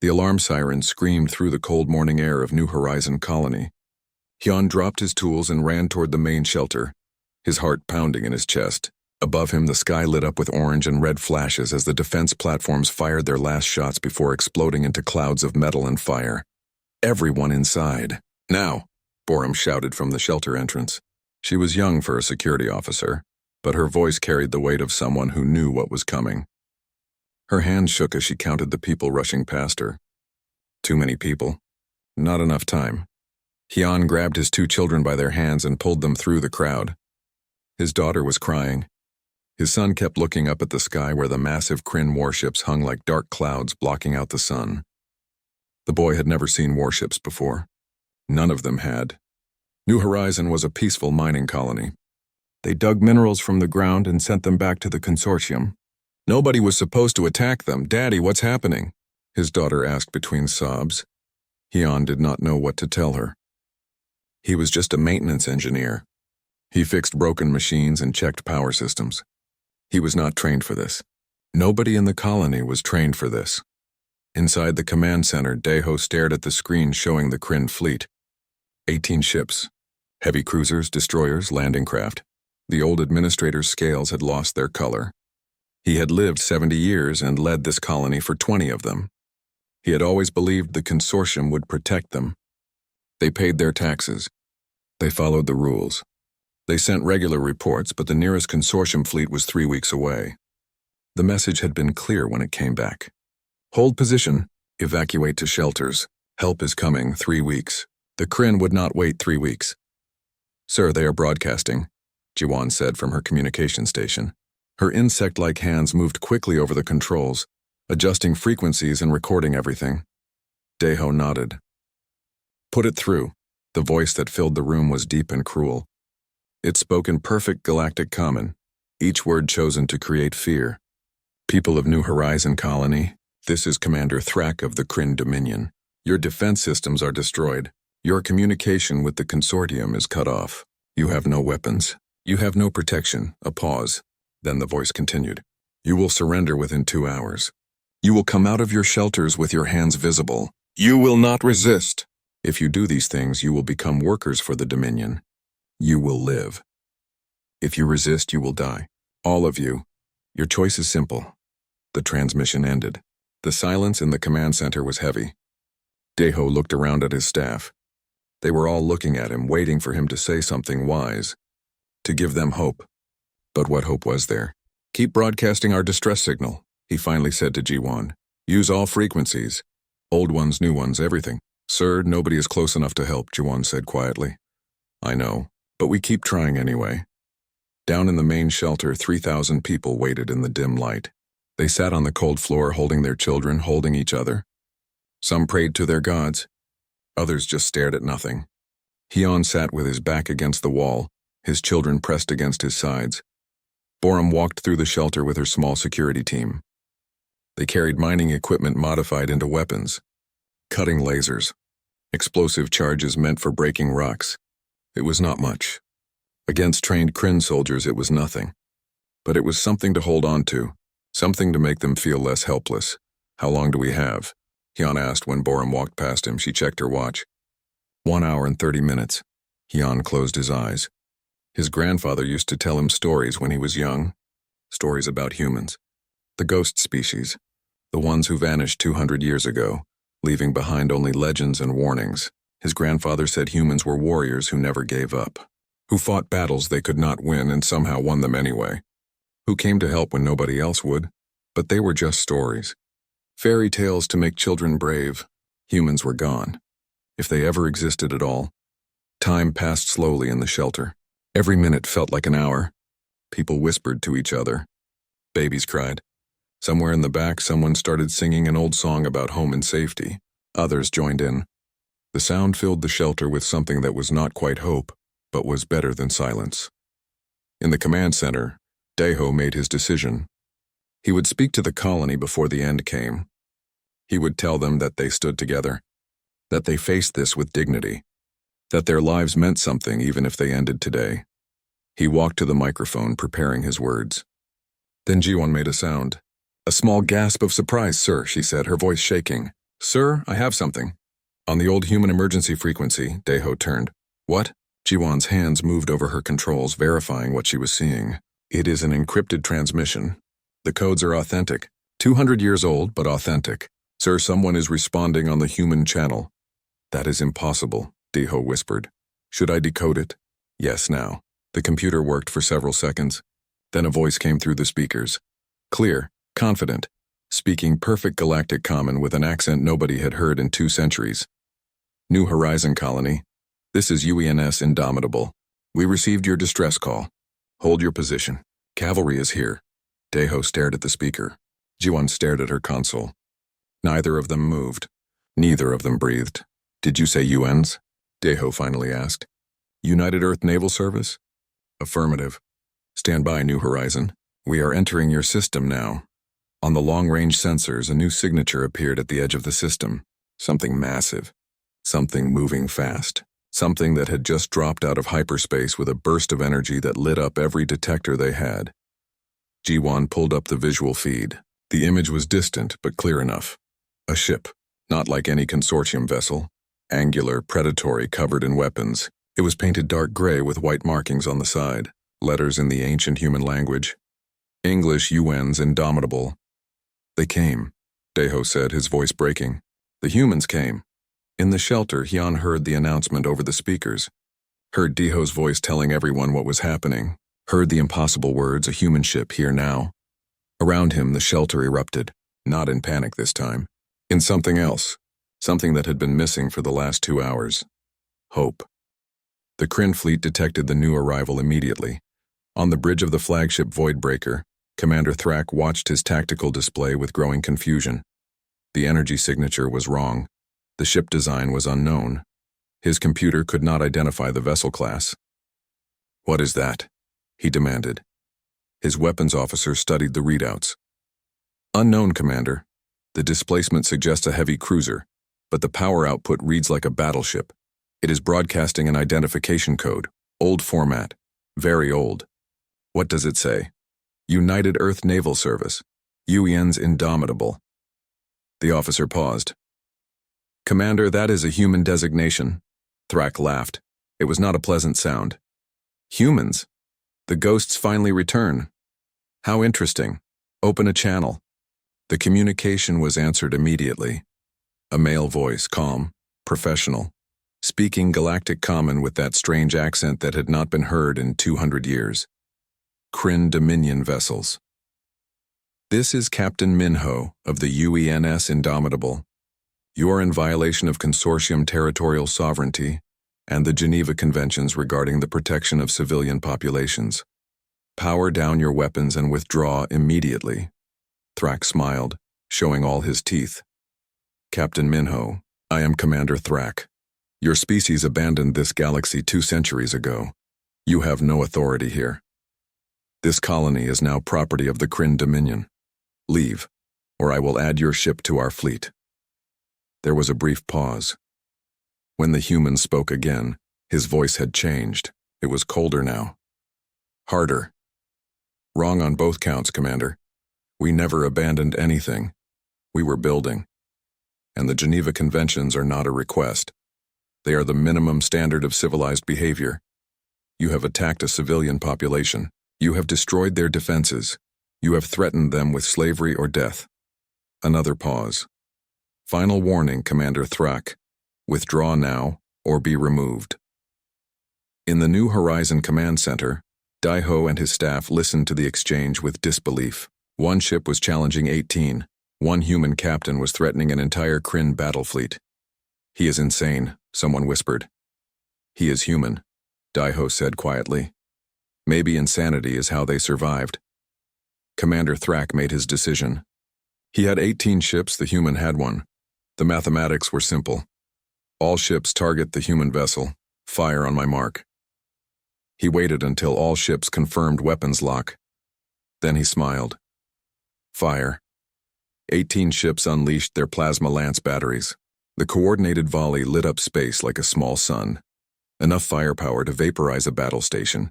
The alarm siren screamed through the cold morning air of New Horizon Colony. Hyun dropped his tools and ran toward the main shelter, his heart pounding in his chest. Above him, the sky lit up with orange and red flashes as the defense platforms fired their last shots before exploding into clouds of metal and fire. Everyone inside. Now, Borum shouted from the shelter entrance. She was young for a security officer, but her voice carried the weight of someone who knew what was coming. Her hand shook as she counted the people rushing past her. Too many people. Not enough time. Hyun grabbed his two children by their hands and pulled them through the crowd. His daughter was crying. His son kept looking up at the sky where the massive Kryn warships hung like dark clouds blocking out the sun. The boy had never seen warships before. None of them had. New Horizon was a peaceful mining colony. They dug minerals from the ground and sent them back to the consortium. Nobody was supposed to attack them. Daddy, what's happening? His daughter asked between sobs. Hyun did not know what to tell her. He was just a maintenance engineer. He fixed broken machines and checked power systems. He was not trained for this. Nobody in the colony was trained for this. Inside the command center, Daeho stared at the screen showing the Kryn fleet. 18 ships. Heavy cruisers, destroyers, landing craft. The old administrator's scales had lost their color. He had lived 70 years and led this colony for 20 of them. He had always believed the consortium would protect them. They paid their taxes. They followed the rules. They sent regular reports, but the nearest consortium fleet was 3 weeks away. The message had been clear when it came back. Hold position. Evacuate to shelters. Help is coming. 3 weeks. The Kryn would not wait 3 weeks. Sir, they are broadcasting, Jiwon said from her communication station. Her insect-like hands moved quickly over the controls, adjusting frequencies and recording everything. Daeho nodded. Put it through. The voice that filled the room was deep and cruel. It spoke in perfect galactic common, each word chosen to create fear. People of New Horizon Colony, this is Commander Thrak of the Kryn Dominion. Your defense systems are destroyed. Your communication with the consortium is cut off. You have no weapons. You have no protection. A pause. Then the voice continued. You will surrender within 2 hours. You will come out of your shelters with your hands visible. You will not resist. If you do these things, you will become workers for the Dominion. You will live. If you resist, you will die. All of you. Your choice is simple. The transmission ended. The silence in the command center was heavy. Daeho looked around at his staff. They were all looking at him, waiting for him to say something wise, to give them hope. But what hope was there? Keep broadcasting our distress signal, he finally said to Jiwon. Use all frequencies. Old ones, new ones, everything. Sir, nobody is close enough to help, Jiwon said quietly. I know, but we keep trying anyway. Down in the main shelter, 3,000 people waited in the dim light. They sat on the cold floor holding their children, holding each other. Some prayed to their gods. Others just stared at nothing. Hyun sat with his back against the wall, his children pressed against his sides. Borum walked through the shelter with her small security team. They carried mining equipment modified into weapons. Cutting lasers. Explosive charges meant for breaking rocks. It was not much. Against trained Kryn soldiers, it was nothing. But it was something to hold on to, something to make them feel less helpless. How long do we have? Hyun asked when Borum walked past him. She checked her watch. 1 hour and 30 minutes. Hyun closed his eyes. His grandfather used to tell him stories when he was young. Stories about humans. The ghost species. The ones who vanished 200 years ago, leaving behind only legends and warnings. His grandfather said humans were warriors who never gave up, who fought battles they could not win and somehow won them anyway, who came to help when nobody else would, but they were just stories. Fairy tales to make children brave. Humans were gone, if they ever existed at all. Time passed slowly in the shelter. Every minute felt like an hour. People whispered to each other. Babies cried. Somewhere in the back, someone started singing an old song about home and safety. Others joined in. The sound filled the shelter with something that was not quite hope, but was better than silence. In the command center, Daeho made his decision. He would speak to the colony before the end came. He would tell them that they stood together, that they faced this with dignity, that their lives meant something even if they ended today. He walked to the microphone, preparing his words. Then Jiwon made a sound. A small gasp of surprise, sir, she said, her voice shaking. Sir, I have something. On the old human emergency frequency, Deho turned. What? Jiwan's hands moved over her controls, verifying what she was seeing. It is an encrypted transmission. The codes are authentic. 200 years old, but authentic. Sir, someone is responding on the human channel. That is impossible, Deho whispered. Should I decode it? Yes, now. The computer worked for several seconds. Then a voice came through the speakers. Clear, confident, speaking perfect galactic common with an accent nobody had heard in 2 centuries. New Horizon Colony. This is UENS Indomitable. We received your distress call. Hold your position. Cavalry is here. Deho stared at the speaker. Jiwan stared at her console. Neither of them moved. Neither of them breathed. Did you say UNs? Deho finally asked. United Earth Naval Service? Affirmative. Stand by, New Horizon. We are entering your system now. On the long-range sensors, a new signature appeared at the edge of the system. Something massive. Something moving fast. Something that had just dropped out of hyperspace with a burst of energy that lit up every detector they had. Jiwan pulled up the visual feed. The image was distant, but clear enough. A ship, not like any consortium vessel. Angular, predatory, covered in weapons. It was painted dark gray with white markings on the side. Letters in the ancient human language. English UNs Indomitable. They came, Deho said, his voice breaking. The humans came. In the shelter, Hyun heard the announcement over the speakers. Heard Deho's voice telling everyone what was happening. Heard the impossible words, a human ship here now. Around him, the shelter erupted. Not in panic this time. In something else. Something that had been missing for the last 2 hours. Hope. The Kryn fleet detected the new arrival immediately. On the bridge of the flagship Voidbreaker, Commander Thrak watched his tactical display with growing confusion. The energy signature was wrong. The ship design was unknown. His computer could not identify the vessel class. What is that? He demanded. His weapons officer studied the readouts. Unknown, Commander. The displacement suggests a heavy cruiser, but the power output reads like a battleship. It is broadcasting an identification code. Old format. Very old. What does it say? United Earth Naval Service. UEN's Indomitable. The officer paused. Commander, that is a human designation. Thrak laughed. It was not a pleasant sound. Humans? The ghosts finally return. How interesting. Open a channel. The communication was answered immediately. A male voice, calm, professional, speaking galactic common with that strange accent that had not been heard in 200 years. Kryn Dominion vessels. This is Captain Minho of the UENS Indomitable. You are in violation of consortium territorial sovereignty and the Geneva Conventions regarding the protection of civilian populations. Power down your weapons and withdraw immediately. Thrak smiled, showing all his teeth. Captain Minho, I am Commander Thrak. Your species abandoned this galaxy 2 centuries ago. You have no authority here. This colony is now property of the Kryn Dominion. Leave, or I will add your ship to our fleet. There was a brief pause. When the human spoke again, his voice had changed. It was colder now. Harder. Wrong on both counts, Commander. We never abandoned anything. We were building. And the Geneva Conventions are not a request. They are the minimum standard of civilized behavior. You have attacked a civilian population. You have destroyed their defenses. You have threatened them with slavery or death. Another pause. Final warning, Commander Thrak. Withdraw now, or be removed. In the New Horizon Command Center, Deho and his staff listened to the exchange with disbelief. One ship was challenging 18. One human captain was threatening an entire Kryn battle fleet. He is insane, someone whispered. He is human, Deho said quietly. Maybe insanity is how they survived. Commander Thrak made his decision. He had 18 ships, the human had one. The mathematics were simple. All ships target the human vessel. Fire on my mark. He waited until all ships confirmed weapons lock. Then he smiled. Fire. 18 ships unleashed their plasma lance batteries. The coordinated volley lit up space like a small sun. Enough firepower to vaporize a battle station.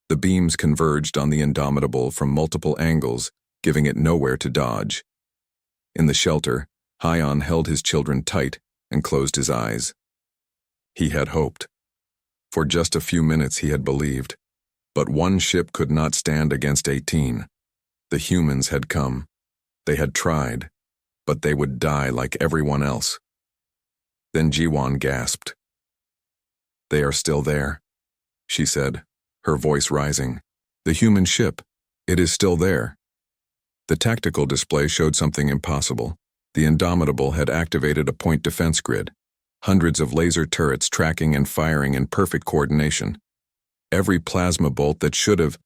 The beams converged on the Indomitable from multiple angles, giving it nowhere to dodge. In the shelter, Hyun held his children tight and closed his eyes. He had hoped. For just a few minutes he had believed. But one ship could not stand against 18. The humans had come. They had tried, but they would die like everyone else. Then Jiwon gasped. "They are still there," she said, her voice rising. "The human ship. It is still there." The tactical display showed something impossible. The Indomitable had activated a point defense grid, hundreds of laser turrets tracking and firing in perfect coordination. Every plasma bolt that should have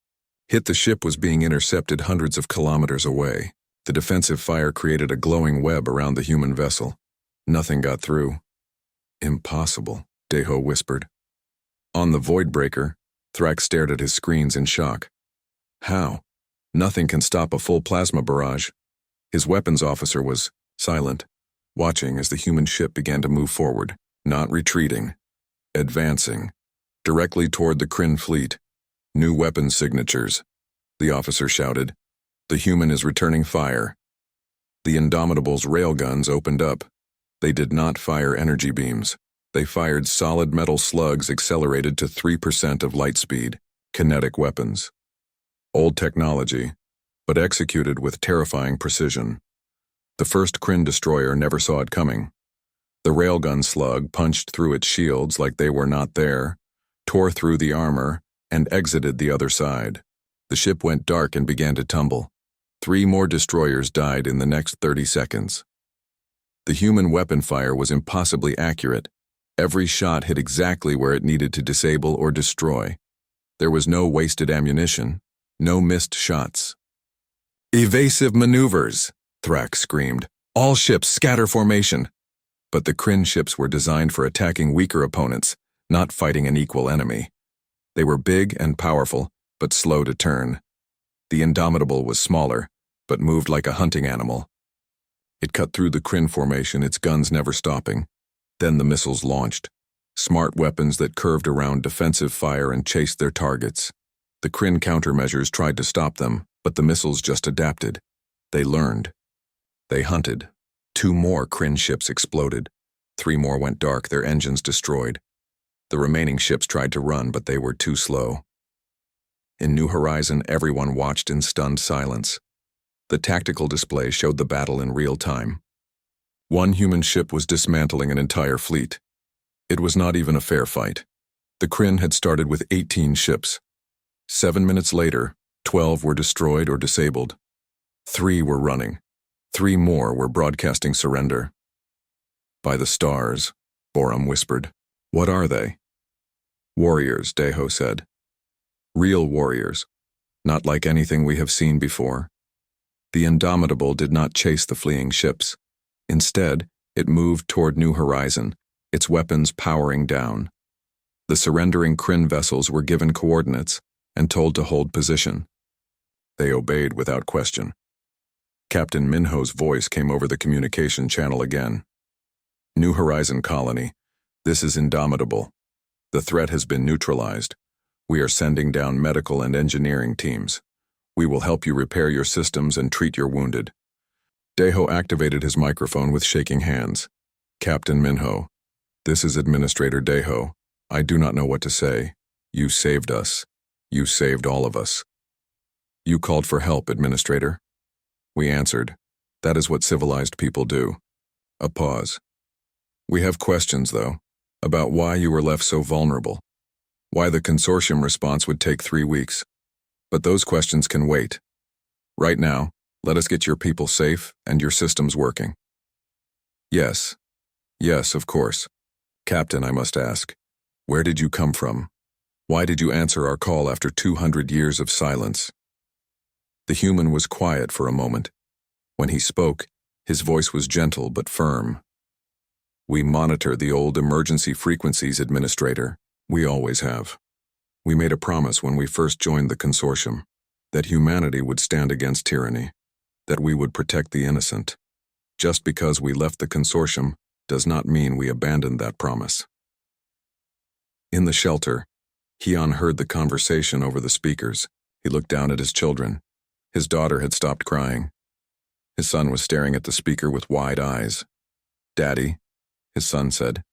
hit the ship was being intercepted hundreds of kilometers away. The defensive fire created a glowing web around the human vessel. Nothing got through. "Impossible," Daeho whispered. On the void breaker, Thrak stared at his screens in shock. How? Nothing can stop a full plasma barrage. His weapons officer was silent, watching as the human ship began to move forward, not retreating, advancing, directly toward the Kryn fleet. "New weapons signatures," the officer shouted. "The human is returning fire." The Indomitable's railguns opened up. They did not fire energy beams. They fired solid metal slugs accelerated to 3% of light speed, kinetic weapons. Old technology, but executed with terrifying precision. The first Kryn destroyer never saw it coming. The railgun slug punched through its shields like they were not there, tore through the armor, and exited the other side. The ship went dark and began to tumble. 3 more destroyers died in the next 30 seconds. The human weapon fire was impossibly accurate. Every shot hit exactly where it needed to disable or destroy. There was no wasted ammunition, no missed shots. "Evasive maneuvers!" Thrak screamed. "All ships scatter formation!" But the Kryn ships were designed for attacking weaker opponents, not fighting an equal enemy. They were big and powerful, but slow to turn. The Indomitable was smaller, but moved like a hunting animal. It cut through the Kryn formation, its guns never stopping. Then the missiles launched, smart weapons that curved around defensive fire and chased their targets. The Kryn countermeasures tried to stop them, but the missiles just adapted. They learned. They hunted. 2 more Kryn ships exploded. 3 more went dark, their engines destroyed. The remaining ships tried to run, but they were too slow. In New Horizon, everyone watched in stunned silence. The tactical display showed the battle in real time. One human ship was dismantling an entire fleet. It was not even a fair fight. The Kryn had started with 18 ships. 7 minutes later, 12 were destroyed or disabled. 3 were running. 3 more were broadcasting surrender. "By the stars," Borum whispered. "What are they?" "Warriors," Daeho said. "Real warriors. Not like anything we have seen before." The Indomitable did not chase the fleeing ships. Instead, it moved toward New Horizon, its weapons powering down. The surrendering Kryn vessels were given coordinates and told to hold position. They obeyed without question. Captain Minho's voice came over the communication channel again. "New Horizon Colony, this is Indomitable. The threat has been neutralized. We are sending down medical and engineering teams. We will help you repair your systems and treat your wounded." Daeho activated his microphone with shaking hands. "Captain Minho, this is Administrator Daeho. I do not know what to say. You saved us. You saved all of us." "You called for help, Administrator." We answered. "That is what civilized people do." A pause. "We have questions, though, about why you were left so vulnerable. Why the consortium response would take 3 weeks. But those questions can wait. Right now, let us get your people safe and your systems working." "Yes. Yes, of course. Captain, I must ask, where did you come from? Why did you answer our call after 200 years of silence?" The human was quiet for a moment. When he spoke, his voice was gentle but firm. "We monitor the old emergency frequencies, Administrator. We always have. We made a promise when we first joined the consortium, that humanity would stand against tyranny, that we would protect the innocent. Just because we left the consortium does not mean we abandoned that promise." In the shelter, Hyun heard the conversation over the speakers. He looked down at his children. His daughter had stopped crying. His son was staring at the speaker with wide eyes. "Daddy," his son said,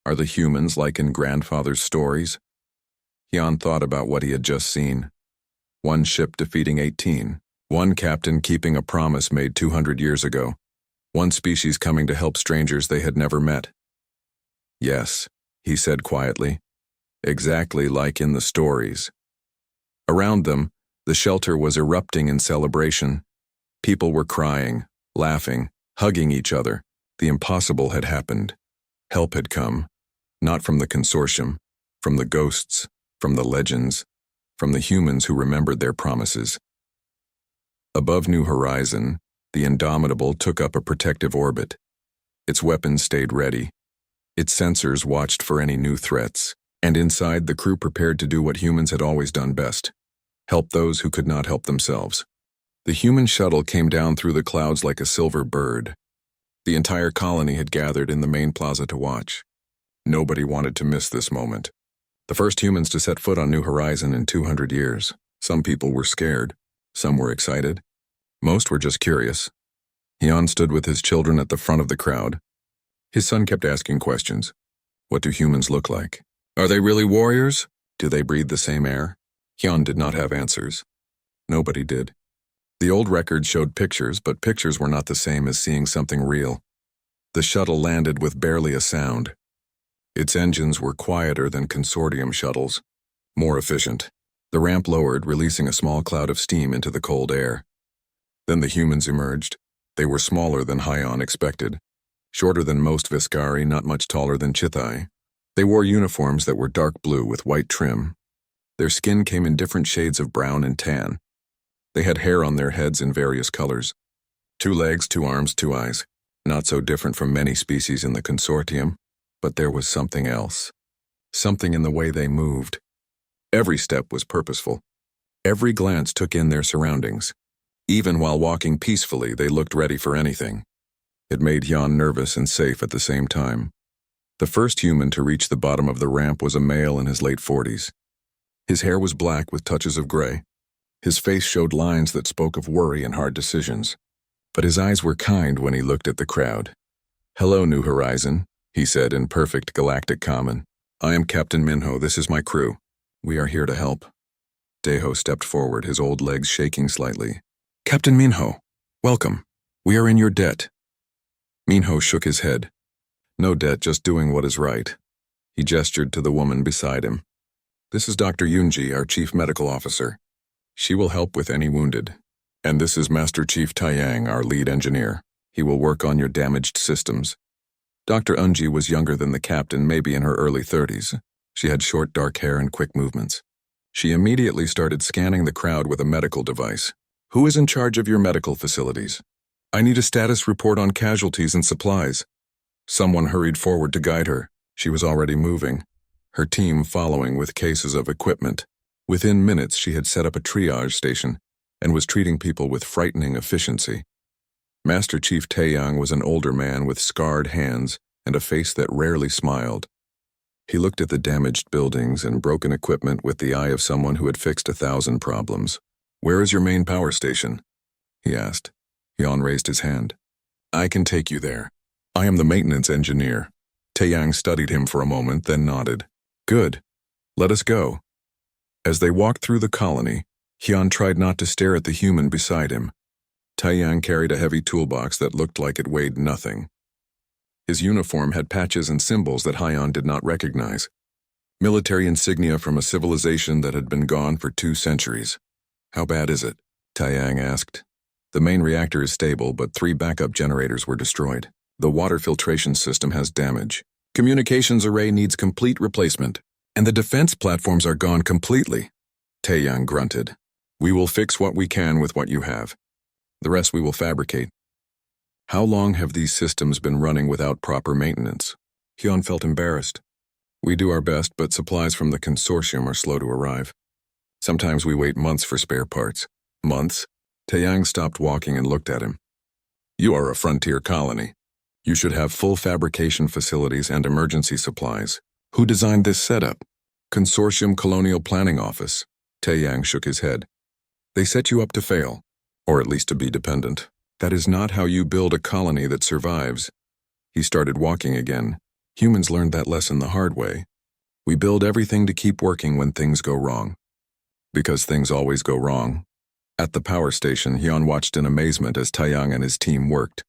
"are the humans like in grandfather's stories?" Hyun thought about what he had just seen. One ship defeating 18. One captain keeping a promise made 200 years ago. One species coming to help strangers they had never met. "Yes," he said quietly. "Exactly like in the stories." Around them, the shelter was erupting in celebration. People were crying, laughing, hugging each other. The impossible had happened. Help had come, not from the consortium, from the ghosts, from the legends, from the humans who remembered their promises. Above New Horizon, the Indomitable took up a protective orbit. Its weapons stayed ready. Its sensors watched for any new threats, and inside the crew prepared to do what humans had always done best: help those who could not help themselves. The human shuttle came down through the clouds like a silver bird. The entire colony had gathered in the main plaza to watch. Nobody wanted to miss this moment. The first humans to set foot on New Horizon in 200 years. Some people were scared. Some were excited. Most were just curious. Hyun stood with his children at the front of the crowd. His son kept asking questions. What do humans look like? Are they really warriors? Do they breathe the same air? Hyun did not have answers. Nobody did. The old records showed pictures, but pictures were not the same as seeing something real. The shuttle landed with barely a sound. Its engines were quieter than consortium shuttles, more efficient. The ramp lowered, releasing a small cloud of steam into the cold air. Then the humans emerged. They were smaller than Hyun expected, shorter than most Viscari, not much taller than Chithai. They wore uniforms that were dark blue with white trim. Their skin came in different shades of brown and tan. They had hair on their heads in various colors. 2 legs, 2 arms, 2 eyes. Not so different from many species in the consortium, but there was something else. Something in the way they moved. Every step was purposeful. Every glance took in their surroundings. Even while walking peacefully, they looked ready for anything. It made Hyun nervous and safe at the same time. The first human to reach the bottom of the ramp was a male in his late 40s. His hair was black with touches of gray. His face showed lines that spoke of worry and hard decisions. But his eyes were kind when he looked at the crowd. "Hello, New Horizon," he said in perfect galactic common. "I am Captain Minho. This is my crew. We are here to help." Daeho stepped forward, his old legs shaking slightly. "Captain Minho, welcome. We are in your debt." Minho shook his head. "No debt, just doing what is right." He gestured to the woman beside him. "This is Dr. Yoonji, our chief medical officer. She will help with any wounded. And this is Master Chief Taeyang, our lead engineer. He will work on your damaged systems." Dr. Eunji was younger than the captain, maybe in her early 30s. She had short dark hair and quick movements. She immediately started scanning the crowd with a medical device. "Who is in charge of your medical facilities? I need a status report on casualties and supplies." Someone hurried forward to guide her. She was already moving, her team following with cases of equipment. Within minutes, she had set up a triage station and was treating people with frightening efficiency. Master Chief Taeyang was an older man with scarred hands and a face that rarely smiled. He looked at the damaged buildings and broken equipment with the eye of someone who had fixed 1,000 problems. "Where is your main power station?" he asked. Hyun raised his hand. "I can take you there. I am the maintenance engineer." Taeyang studied him for a moment, then nodded. "Good. Let us go." As they walked through the colony, Hyun tried not to stare at the human beside him. Taeyang carried a heavy toolbox that looked like it weighed nothing. His uniform had patches and symbols that Hyun did not recognize. Military insignia from a civilization that had been gone for 2 centuries. "How bad is it?" Taeyang asked. "The main reactor is stable, but 3 backup generators were destroyed. The water filtration system has damage. Communications array needs complete replacement. And the defense platforms are gone completely." Taeyang grunted. "We will fix what we can with what you have. The rest we will fabricate." "How long have these systems been running without proper maintenance?" Hyun felt embarrassed. "We do our best, but supplies from the consortium are slow to arrive. Sometimes we wait months for spare parts." "Months?" Taeyang stopped walking and looked at him. "You are a frontier colony. You should have full fabrication facilities and emergency supplies. Who designed this setup?" "Consortium Colonial Planning Office." Taeyang shook his head. "They set you up to fail, or at least to be dependent. That is not how you build a colony that survives. He started walking again. Humans learned that lesson the hard way. We build everything to keep working when things go wrong. Because things always go wrong. At the power station, Hyun watched in amazement as Taeyang and his team worked.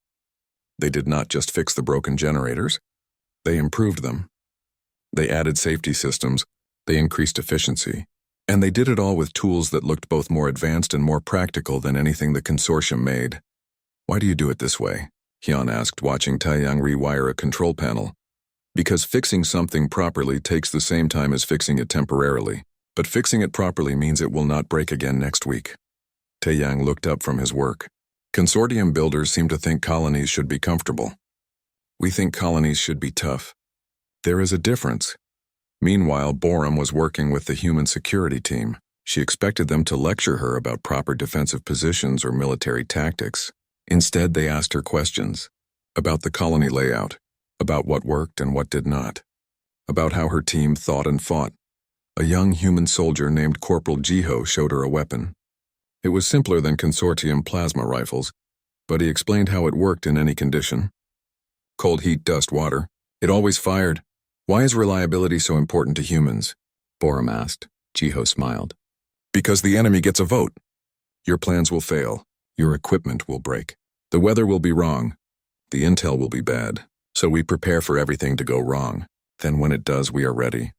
They did not just fix the broken generators. They improved them. They added safety systems. They increased efficiency. And they did it all with tools that looked both more advanced and more practical than anything the consortium made. Why do you do it this way? Hyun asked, watching Taeyang rewire a control panel. Because fixing something properly takes the same time as fixing it temporarily. But fixing it properly means it will not break again next week. Taeyang looked up from his work. Consortium builders seem to think colonies should be comfortable. We think colonies should be tough. There is a difference. Meanwhile, Borum was working with the human security team. She expected them to lecture her about proper defensive positions or military tactics. Instead, they asked her questions. About the colony layout. About what worked and what did not. About how her team thought and fought. A young human soldier named Corporal Jiho showed her a weapon. It was simpler than consortium plasma rifles, but he explained how it worked in any condition. Cold heat, dust, water. It always fired. Why is reliability so important to humans? Borum asked. Jiho smiled. Because the enemy gets a vote. Your plans will fail. Your equipment will break. The weather will be wrong. The intel will be bad. So we prepare for everything to go wrong. Then when it does, we are ready.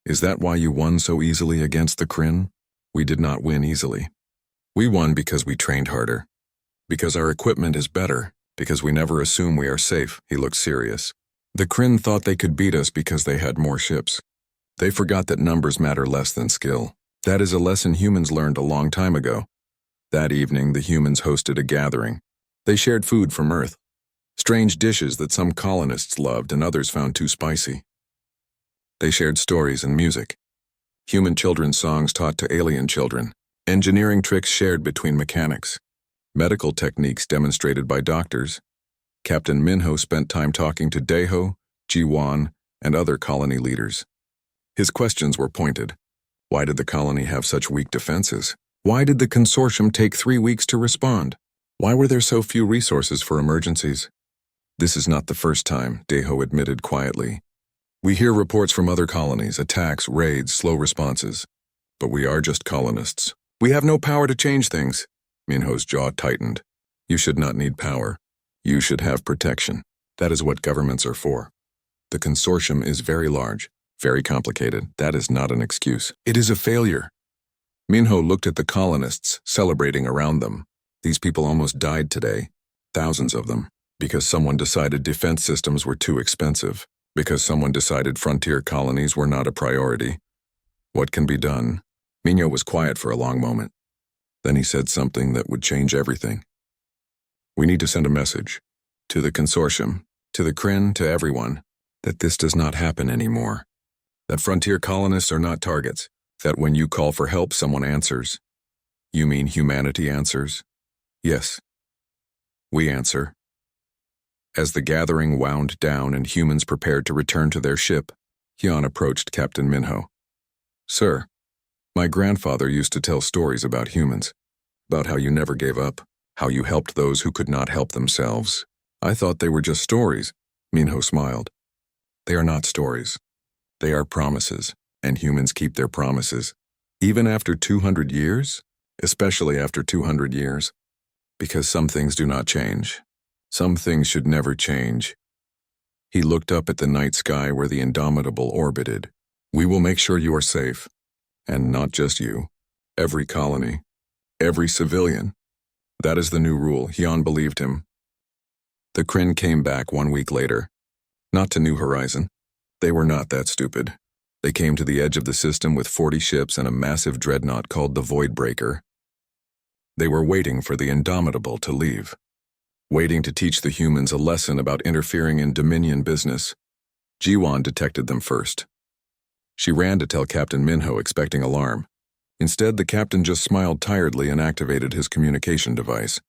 Is that why you won so easily against the Kryn? We did not win easily. We won because we trained harder. Because our equipment is better. Because we never assume we are safe. He looked serious. The Kryn thought they could beat us because they had more ships. They forgot that numbers matter less than skill. That is a lesson humans learned a long time ago. That evening, the humans hosted a gathering. They shared food from Earth. Strange dishes that some colonists loved and others found too spicy. They shared stories and music. Human children's songs taught to alien children. Engineering tricks shared between mechanics. Medical techniques demonstrated by doctors. Captain Minho spent time talking to Daeho, Jiwon, and other colony leaders. His questions were pointed. Why did the colony have such weak defenses? Why did the consortium take 3 weeks to respond? Why were there so few resources for emergencies? This is not the first time, Daeho admitted quietly. We hear reports from other colonies, attacks, raids, slow responses. But we are just colonists. We have no power to change things. Minho's jaw tightened. You should not need power. You should have protection. That is what governments are for. The consortium is very large, very complicated. That is not an excuse. It is a failure. Minho looked at the colonists, celebrating around them. These people almost died today, thousands of them, because someone decided defense systems were too expensive, because someone decided frontier colonies were not a priority. What can be done? Minho was quiet for a long moment. Then he said something that would change everything. We need to send a message to the consortium, to the Kryn, to everyone, that this does not happen anymore. That frontier colonists are not targets. That when you call for help, someone answers. You mean humanity answers? Yes. We answer. As the gathering wound down and humans prepared to return to their ship, Hyun approached Captain Minho. Sir, my grandfather used to tell stories about humans, about how you never gave up, how you helped those who could not help themselves. I thought they were just stories. Minho smiled. They are not stories. They are promises, and humans keep their promises. Even after 200 years? Especially after 200 years. Because some things do not change. Some things should never change. He looked up at the night sky where the Indomitable orbited. We will make sure you are safe. And not just you. Every colony. Every civilian. That is the new rule. Hyun believed him. The Kryn came back 1 week later. Not to New Horizon. They were not that stupid. They came to the edge of the system with 40 ships and a massive dreadnought called the Voidbreaker. They were waiting for the Indomitable to leave. Waiting to teach the humans a lesson about interfering in Dominion business. Jiwon detected them first. She ran to tell Captain Minho, expecting alarm. Instead, the captain just smiled tiredly and activated his communication device.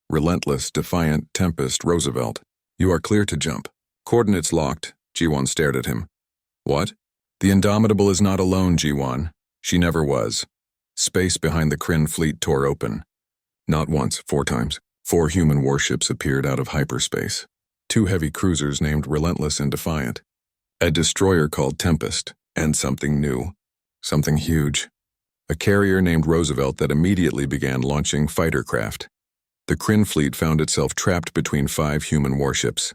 Relentless, defiant, Tempest, Roosevelt. You are clear to jump. Coordinates locked. Jiwon stared at him. What? The Indomitable is not alone, Jiwon. She never was. Space behind the Kryn fleet tore open. Not once, 4 times. 4 human warships appeared out of hyperspace. 2 heavy cruisers named Relentless and Defiant, a destroyer called Tempest, and something new, something huge. A carrier named Roosevelt that immediately began launching fighter craft. The Kryn fleet found itself trapped between 5 human warships.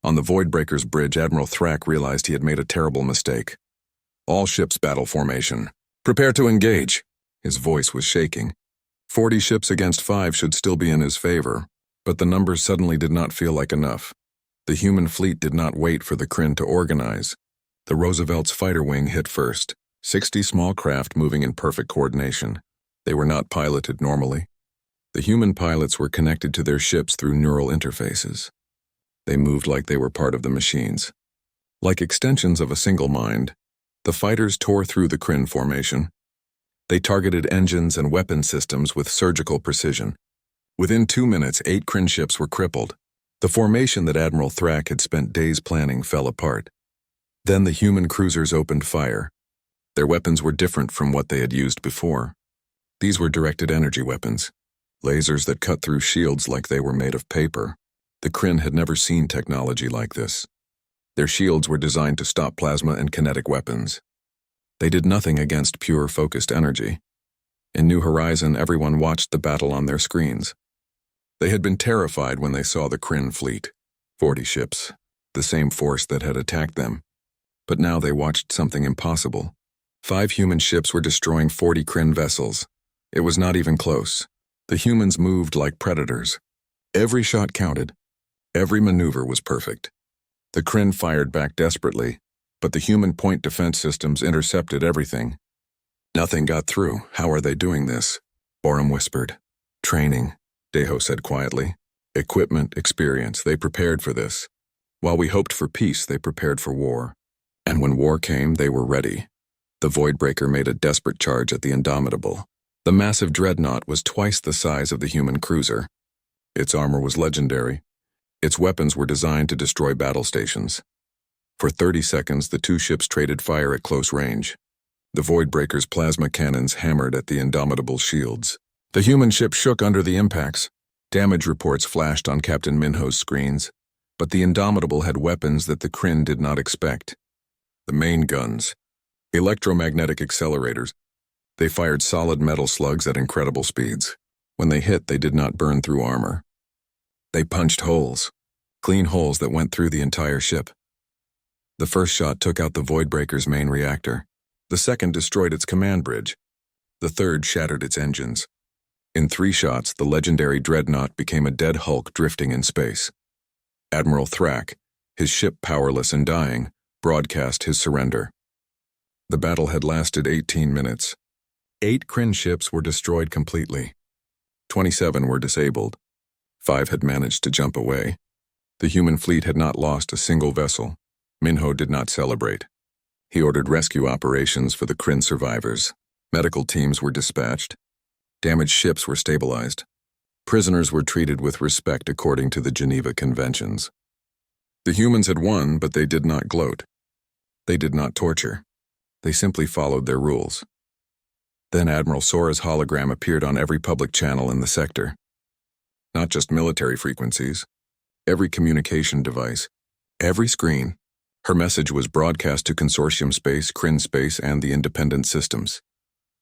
On the Voidbreaker's bridge, Admiral Thrak realized he had made a terrible mistake. All ships battle formation. Prepare to engage. His voice was shaking. 40 ships against 5 should still be in his favor, but the numbers suddenly did not feel like enough. The human fleet did not wait for the Kryn to organize. The Roosevelt's fighter wing hit first. 60 small craft moving in perfect coordination. They were not piloted normally. The human pilots were connected to their ships through neural interfaces. They moved like they were part of the machines. Like extensions of a single mind, the fighters tore through the Kryn formation. They targeted engines and weapon systems with surgical precision. Within 2 minutes, 8 Kryn ships were crippled. The formation that Admiral Thrak had spent days planning fell apart. Then the human cruisers opened fire. Their weapons were different from what they had used before. These were directed energy weapons, lasers that cut through shields like they were made of paper. The Kryn had never seen technology like this. Their shields were designed to stop plasma and kinetic weapons. They did nothing against pure focused energy. In New Horizon, everyone watched the battle on their screens. They had been terrified when they saw the Kryn fleet. 40 ships, the same force that had attacked them. But now they watched something impossible. 5 human ships were destroying 40 Kryn vessels. It was not even close. The humans moved like predators. Every shot counted. Every maneuver was perfect. The Kryn fired back desperately, but the human point defense systems intercepted everything. Nothing got through. How are they doing this? Borum whispered. Training, Deho said quietly. Equipment, experience, they prepared for this. While we hoped for peace, they prepared for war. And when war came, they were ready. The Voidbreaker made a desperate charge at the Indomitable. The massive dreadnought was twice the size of the human cruiser. Its armor was legendary. Its weapons were designed to destroy battle stations. For 30 seconds, the 2 ships traded fire at close range. The Voidbreaker's plasma cannons hammered at the Indomitable's shields. The human ship shook under the impacts. Damage reports flashed on Captain Minho's screens, but the Indomitable had weapons that the Kryn did not expect. The main guns. Electromagnetic accelerators. They fired solid metal slugs at incredible speeds. When they hit, they did not burn through armor. They punched holes. Clean holes that went through the entire ship. The first shot took out the Voidbreaker's main reactor. The second destroyed its command bridge. The third shattered its engines. In 3 shots, the legendary dreadnought became a dead hulk drifting in space. Admiral Thrak, his ship powerless and dying, broadcast his surrender. The battle had lasted 18 minutes. 8 Kryn ships were destroyed completely. 27 were disabled. 5 had managed to jump away. The human fleet had not lost a single vessel. Minho did not celebrate. He ordered rescue operations for the Kryn survivors. Medical teams were dispatched. Damaged ships were stabilized. Prisoners were treated with respect according to the Geneva Conventions. The humans had won, but they did not gloat. They did not torture. They simply followed their rules. Then Admiral Sora's hologram appeared on every public channel in the sector. Not just military frequencies. Every communication device. Every screen. Her message was broadcast to Consortium Space, Kryn Space, and the independent systems.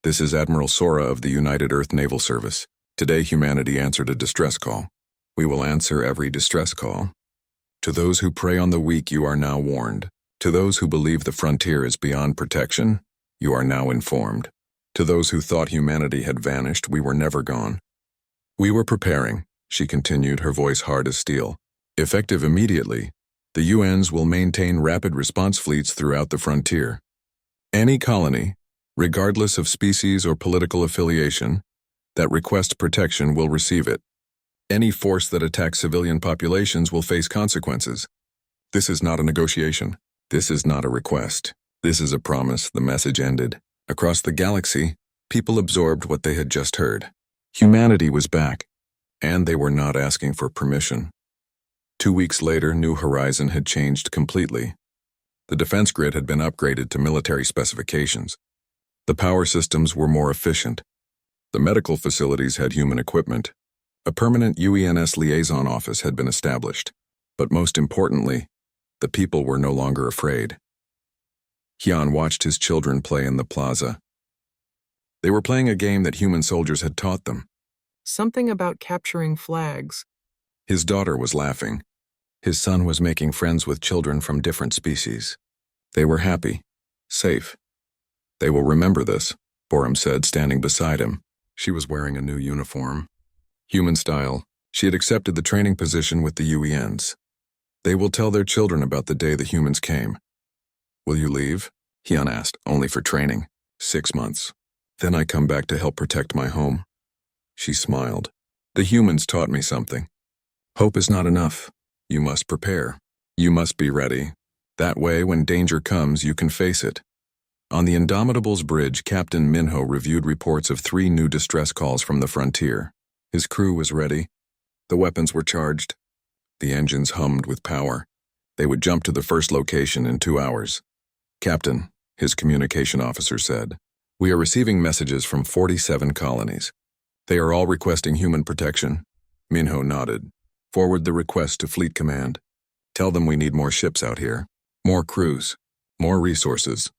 This is Admiral Sora of the United Earth Naval Service. Today humanity answered a distress call. We will answer every distress call. To those who prey on the weak, you are now warned. To those who believe the frontier is beyond protection, you are now informed. To those who thought humanity had vanished, we were never gone. We were preparing, she continued, her voice hard as steel. Effective immediately, the UNs will maintain rapid response fleets throughout the frontier. Any colony, regardless of species or political affiliation, that requests protection will receive it. Any force that attacks civilian populations will face consequences. This is not a negotiation. This is not a request. This is a promise, the message ended. Across the galaxy, people absorbed what they had just heard. Humanity was back, and they were not asking for permission. 2 weeks later, New Horizon had changed completely. The defense grid had been upgraded to military specifications. The power systems were more efficient. The medical facilities had human equipment. A permanent UENS liaison office had been established, but most importantly, the people were no longer afraid. Hyun watched his children play in the plaza. They were playing a game that human soldiers had taught them. Something about capturing flags. His daughter was laughing. His son was making friends with children from different species. They were happy, safe. They will remember this, Borum said, standing beside him. She was wearing a new uniform. Human style, she had accepted the training position with the UENs. They will tell their children about the day the humans came. Will you leave? Hyun asked, only for training. 6 months. Then I come back to help protect my home. She smiled. The humans taught me something. Hope is not enough. You must prepare. You must be ready. That way, when danger comes, you can face it. On the Indomitable's bridge, Captain Minho reviewed reports of 3 new distress calls from the frontier. His crew was ready. The weapons were charged. The engines hummed with power. They would jump to the first location in 2 hours. Captain, his communication officer said, we are receiving messages from 47 colonies. They are all requesting human protection. Minho nodded. Forward the request to Fleet Command. Tell them we need more ships out here. More crews. More resources.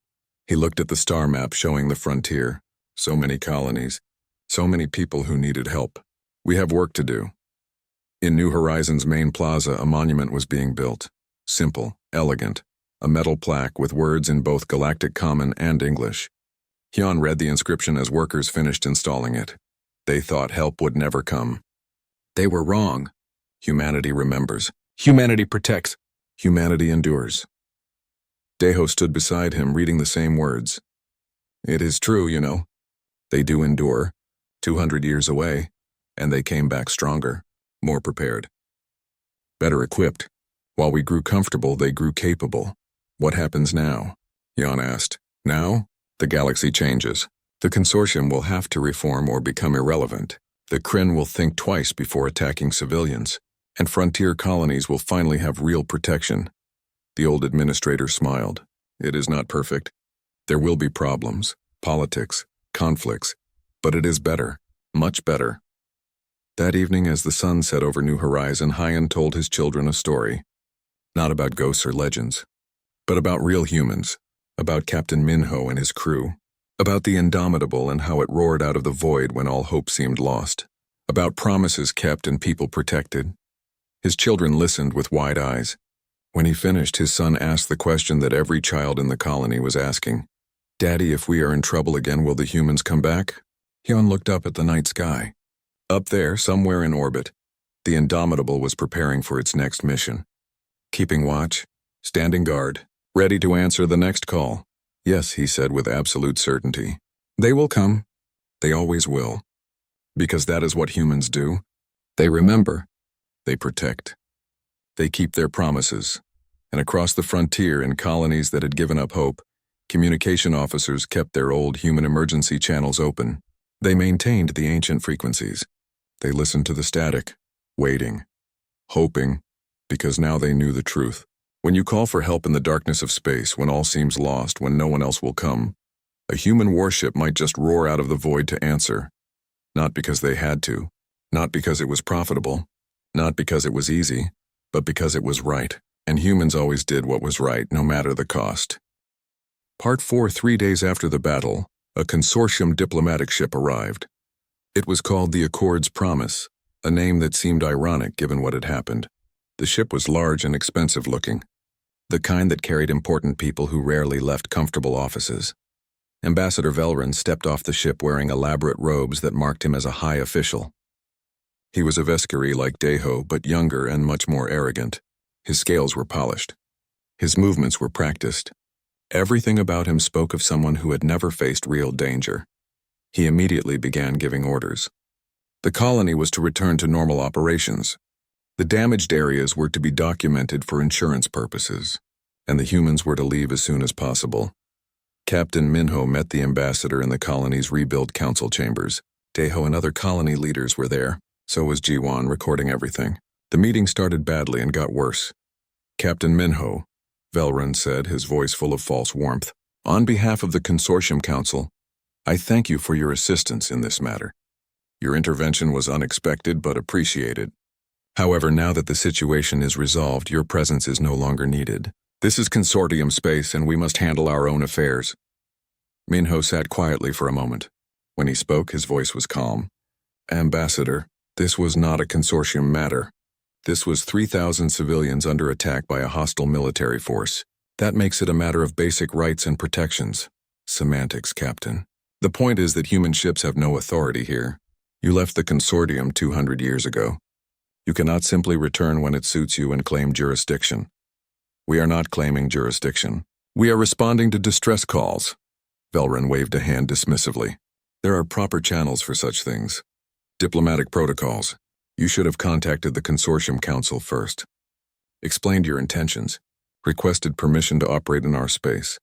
He looked at the star map showing the frontier. So many colonies. So many people who needed help. We have work to do. In New Horizons' main plaza, a monument was being built. Simple, elegant. A metal plaque with words in both Galactic Common and English. Hyun read the inscription as workers finished installing it. They thought help would never come. They were wrong. Humanity remembers. Humanity protects. Humanity endures. Daeho stood beside him, reading the same words. It is true, you know. They do endure. 200 years away, and they came back stronger, more prepared. Better equipped. While we grew comfortable, they grew capable. What happens now? Hyun asked. Now? The galaxy changes. The consortium will have to reform or become irrelevant. The Kryn will think twice before attacking civilians, and frontier colonies will finally have real protection. The old administrator smiled. It is not perfect. There will be problems, politics, conflicts, but it is better, much better. That evening, as the sun set over New Horizon, Hyun told his children a story. Not about ghosts or legends, but about real humans, about Captain Minho and his crew, about the Indomitable and how it roared out of the void when all hope seemed lost, about promises kept and people protected. His children listened with wide eyes. When he finished, his son asked the question that every child in the colony was asking. Daddy, if we are in trouble again, will the humans come back? Hyun looked up at the night sky. Up there, somewhere in orbit, the Indomitable was preparing for its next mission. Keeping watch, standing guard, ready to answer the next call. Yes, he said with absolute certainty. They will come. They always will. Because that is what humans do. They remember. They protect. They keep their promises. And across the frontier, in colonies that had given up hope, communication officers kept their old human emergency channels open. They maintained the ancient frequencies. They listened to the static, waiting, hoping, because now they knew the truth. When you call for help in the darkness of space, when all seems lost, when no one else will come, a human warship might just roar out of the void to answer. Not because they had to, not because it was profitable, not because it was easy, but because it was right, and humans always did what was right, no matter the cost. Part 4. 3 days after the battle, a consortium diplomatic ship arrived. It was called the Accord's Promise, a name that seemed ironic given what had happened. The ship was large and expensive looking, the kind that carried important people who rarely left comfortable offices. Ambassador Velron stepped off the ship wearing elaborate robes that marked him as a high official. He was a Veskari like Daeho, but younger and much more arrogant. His scales were polished. His movements were practiced. Everything about him spoke of someone who had never faced real danger. He immediately began giving orders. The colony was to return to normal operations. The damaged areas were to be documented for insurance purposes, and the humans were to leave as soon as possible. Captain Minho met the ambassador in the colony's rebuild council chambers. Daeho and other colony leaders were there. So was Jiwon, recording everything. The meeting started badly and got worse. Captain Minho, Velron said, his voice full of false warmth, on behalf of the Consortium Council, I thank you for your assistance in this matter. Your intervention was unexpected but appreciated. However, now that the situation is resolved, your presence is no longer needed. This is consortium space and we must handle our own affairs. Minho sat quietly for a moment. When he spoke, his voice was calm. Ambassador, this was not a consortium matter. This was 3,000 civilians under attack by a hostile military force. That makes it a matter of basic rights and protections. Semantics, Captain. The point is that human ships have no authority here. You left the consortium 200 years ago. You cannot simply return when it suits you and claim jurisdiction. We are not claiming jurisdiction. We are responding to distress calls. Velran waved a hand dismissively. There are proper channels for such things. Diplomatic protocols. You should have contacted the Consortium Council first. Explained your intentions. Requested permission to operate in our space.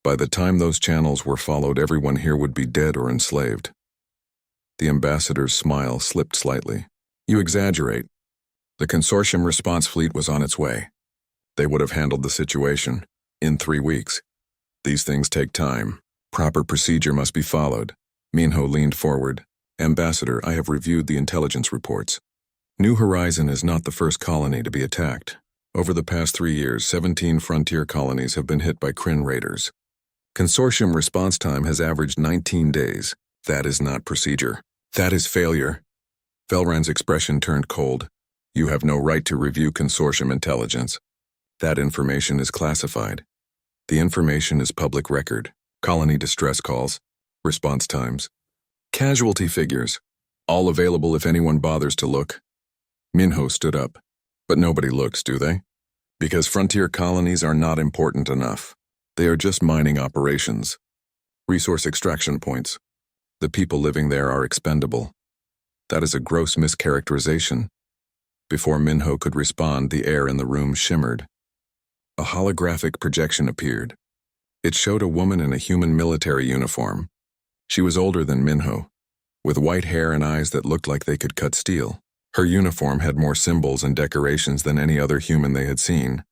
By the time those channels were followed, everyone here would be dead or enslaved. The ambassador's smile slipped slightly. You exaggerate. The Consortium response fleet was on its way. They would have handled the situation in 3 weeks. These things take time. Proper procedure must be followed. Minho leaned forward. Ambassador, I have reviewed the intelligence reports. New Horizon is not the first colony to be attacked. Over the past 3 years, 17 frontier colonies have been hit by Kryn raiders. Consortium response time has averaged 19 days. That is not procedure. That is failure. Velran's expression turned cold. You have no right to review Consortium intelligence. That information is classified. The information is public record. Colony distress calls, response times, casualty figures, all available if anyone bothers to look. Minho stood up. But nobody looks, do they? Because frontier colonies are not important enough. They are just mining operations. Resource extraction points. The people living there are expendable. That is a gross mischaracterization. Before Minho could respond, the air in the room shimmered. A holographic projection appeared. It showed a woman in a human military uniform. She was older than Minho, with white hair and eyes that looked like they could cut steel. Her uniform had more symbols and decorations than any other human they had seen.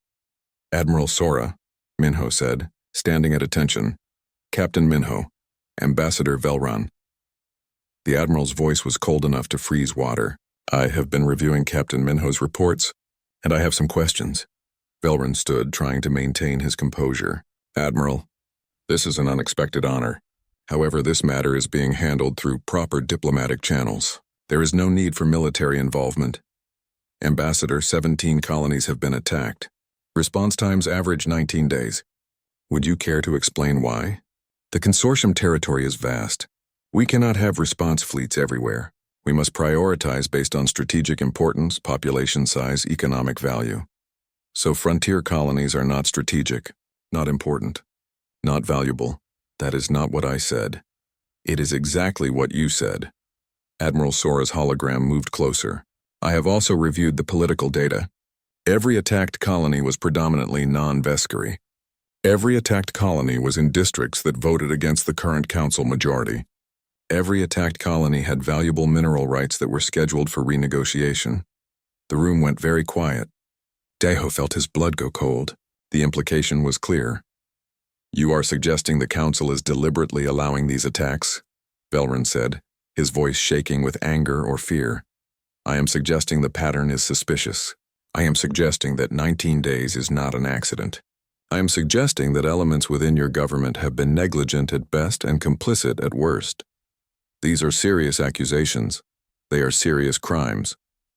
Admiral Sora, Minho said, standing at attention. Captain Minho, Ambassador Velran. The Admiral's voice was cold enough to freeze water. I have been reviewing Captain Minho's reports, and I have some questions. Velran stood, trying to maintain his composure. Admiral, this is an unexpected honor. However, this matter is being handled through proper diplomatic channels. There is no need for military involvement. Ambassador, 17 colonies have been attacked. Response times average 19 days. Would you care to explain why? The consortium territory is vast. We cannot have response fleets everywhere. We must prioritize based on strategic importance, population size, economic value. So frontier colonies are not strategic, not important, not valuable. That is not what I said. It is exactly what you said. Admiral Sora's hologram moved closer. I have also reviewed the political data. Every attacked colony was predominantly non-Vescary. Every attacked colony was in districts that voted against the current council majority. Every attacked colony had valuable mineral rights that were scheduled for renegotiation. The room went very quiet. Deho felt his blood go cold. The implication was clear. You are suggesting the council is deliberately allowing these attacks? Velran said, his voice shaking with anger or fear. I am suggesting the pattern is suspicious. I am suggesting that 19 days is not an accident. I am suggesting that elements within your government have been negligent at best and complicit at worst. These are serious accusations. They are serious crimes.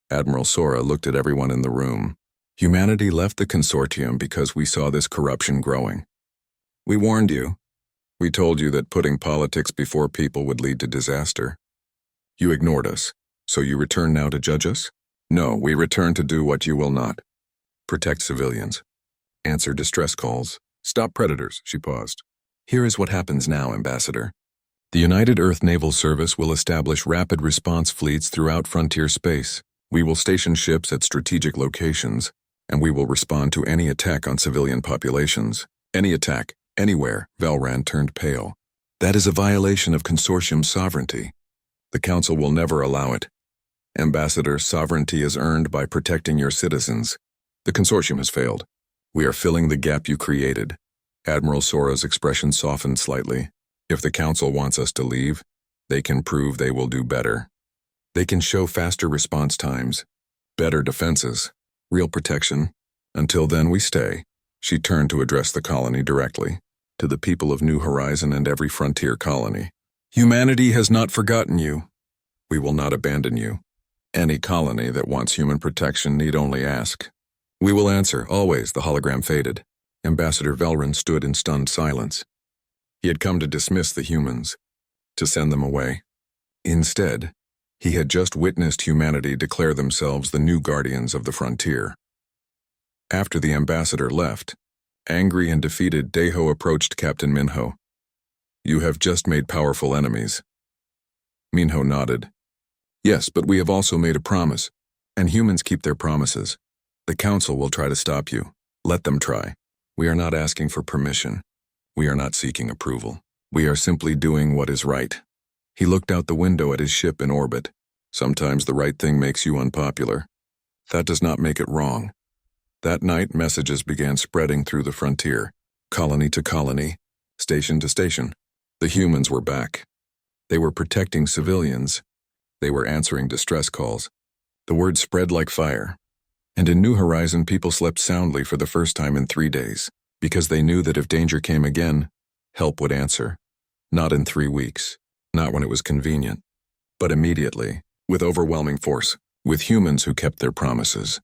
Admiral Sora looked at everyone in the room. Humanity left the consortium because we saw this corruption growing. We warned you. We told you that putting politics before people would lead to disaster. You ignored us, so you return now to judge us? No, we return to do what you will not. Protect civilians. Answer distress calls. Stop predators, she paused. Here is what happens now, Ambassador. The United Earth Naval Service will establish rapid response fleets throughout frontier space. We will station ships at strategic locations, and we will respond to any attack on civilian populations. Any attack, anywhere. Velran turned pale. That is a violation of consortium sovereignty. The Council will never allow it. Ambassador, sovereignty is earned by protecting your citizens. The consortium has failed. We are filling the gap you created. Admiral Sora's expression softened slightly. If the Council wants us to leave, they can prove they will do better. They can show faster response times, better defenses, real protection. Until then, we stay. She turned to address the colony directly, to the people of New Horizon and every frontier colony. Humanity has not forgotten you. We will not abandon you. Any colony that wants human protection need only ask. We will answer, always. The hologram faded. Ambassador Velron stood in stunned silence. He had come to dismiss the humans, to send them away. Instead, he had just witnessed humanity declare themselves the new guardians of the frontier. After the ambassador left, angry and defeated, Deho approached Captain Minho. You have just made powerful enemies. Minho nodded. Yes, but we have also made a promise, and humans keep their promises. The Council will try to stop you. Let them try. We are not asking for permission. We are not seeking approval. We are simply doing what is right. He looked out the window at his ship in orbit. Sometimes the right thing makes you unpopular. That does not make it wrong. That night, messages began spreading through the frontier, colony to colony, station to station. The humans were back. They were protecting civilians. They were answering distress calls. The word spread like fire. And in New Horizon, people slept soundly for the first time in 3 days, because they knew that if danger came again, help would answer. Not in 3 weeks, not when it was convenient, but immediately, with overwhelming force, with humans who kept their promises.